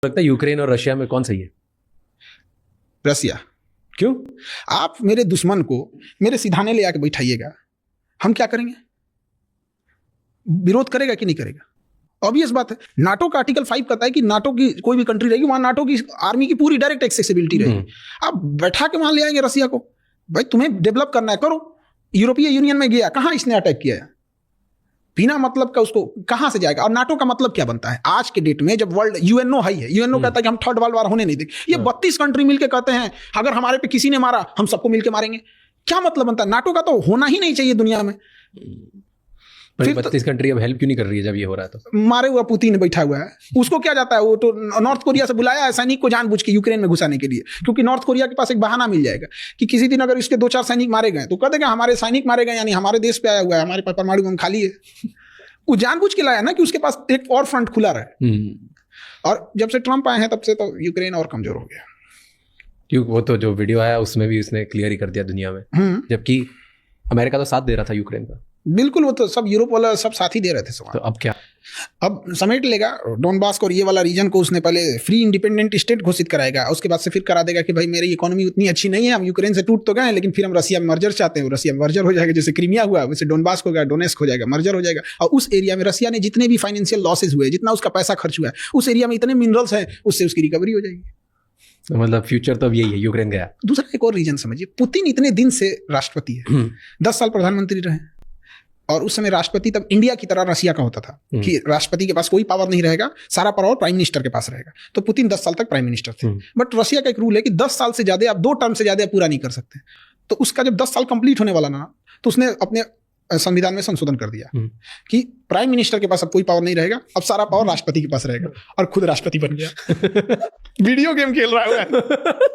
लगता है यूक्रेन और रशिया में कौन सही है? रसिया। क्यों? आप मेरे दुश्मन को मेरे सिधाने ले आके बैठाइएगा, हम क्या करेंगे? विरोध करेगा कि नहीं करेगा? ऑब्वियस बात है। नाटो का आर्टिकल 5 कहता है कि नाटो की कोई भी कंट्री रहेगी वहां नाटो की आर्मी की पूरी डायरेक्ट एक्सेसिबिलिटी रहेगी। आप बैठा के वहां ले आएंगे रसिया को? भाई तुम्हें डेवलप करना है, करो। यूरोपीय यूनियन में गया, कहां इसने अटैक किया है? बिना मतलब का उसको कहां से जाएगा? और नाटो का मतलब क्या बनता है आज के डेट में, जब वर्ल्ड यूएनओ हाई है, यूएनओ कहता है कि हम थर्ड वर्ल्ड वार होने नहीं देंगे। ये 32 कंट्री मिलकर कहते हैं अगर हमारे पे किसी ने मारा हम सबको मिलकर मारेंगे। क्या मतलब बनता है? नाटो का तो होना ही नहीं चाहिए दुनिया में। फिर 32 कंट्री अब हेल्प क्यों नहीं कर रही है जब ये हो रहा है? तो मारे हुआ पुतिन बैठा हुआ है, उसको क्या जाता है? वो तो नॉर्थ कोरिया से बुलाया है सैनिक को जानबूझ के यूक्रेन में घुसाने के लिए, क्योंकि नॉर्थ कोरिया के पास एक बहाना मिल जाएगा कि किसी दिन अगर इसके 2-4 सैनिक मारे गए तो कह देगा हमारे सैनिक मारे गए, यानी हमारे देश पे आया हुआ है, हमारे पास परमाणु बम खाली है। वो जानबूझ के लाया ना कि उसके पास एक और फ्रंट खुला रहे। और जब से ट्रंप आए हैं तब से तो यूक्रेन और कमजोर हो गया। क्यों? वो तो जो वीडियो आया उसमें भी उसने क्लियर ही कर दिया दुनिया में, जबकि अमेरिका तो साथ दे रहा था यूक्रेन का। बिल्कुल, वो तो सब यूरोप वाला सब साथ ही दे रहे थे। तो अब क्या? अब समेट लेगा डोनबास को और ये वाला रीजन को। उसने पहले फ्री इंडिपेंडेंट स्टेट घोषित कराएगा, उसके बाद से फिर करा देगा कि भाई मेरी इकोनॉमी उतनी अच्छी नहीं है, हम यूक्रेन से टूट तो गए लेकिन फिर हम रसिया में मर्जर चाहते हैं। रसिया में मर्जर हो जाएगा, जैसे क्रीमिया हुआ वैसे डोनबास हो गया, डोनेस्क हो जाएगा, मर्जर हो जाएगा। और उस एरिया में रसिया ने जितने भी फाइनेंशियल लॉसेज हुए, जितना उसका पैसा खर्च हुआ है, उस एरिया में इतने मिनरल्स हैं, उससे उसकी रिकवरी हो जाएगी। तो मतलब फ्यूचर तो अब यही है, यूक्रेन गया। दूसरा एक और रीजन समझिए, पुतिन इतने दिन से राष्ट्रपति है, 10 साल प्रधानमंत्री रहे, और उस समय राष्ट्रपति तब इंडिया की तरह रसिया का होता था कि राष्ट्रपति के पास कोई पावर नहीं रहेगा, सारा पावर प्राइम मिनिस्टर के पास रहेगा। तो पुतिन 10 साल तक प्राइम मिनिस्टर थे। बट रसिया का एक रूल है कि 10 साल से ज्यादा आप 2 टर्म से ज्यादा पूरा नहीं कर सकते। तो उसका जब 10 साल कंप्लीट होने वाला ना, तो उसने अपने संविधान में संशोधन कर दिया कि प्राइम मिनिस्टर के पास अब कोई पावर नहीं रहेगा, अब सारा पावर राष्ट्रपति के पास रहेगा। और खुद राष्ट्रपति बन गया। वीडियो गेम खेल रहा है।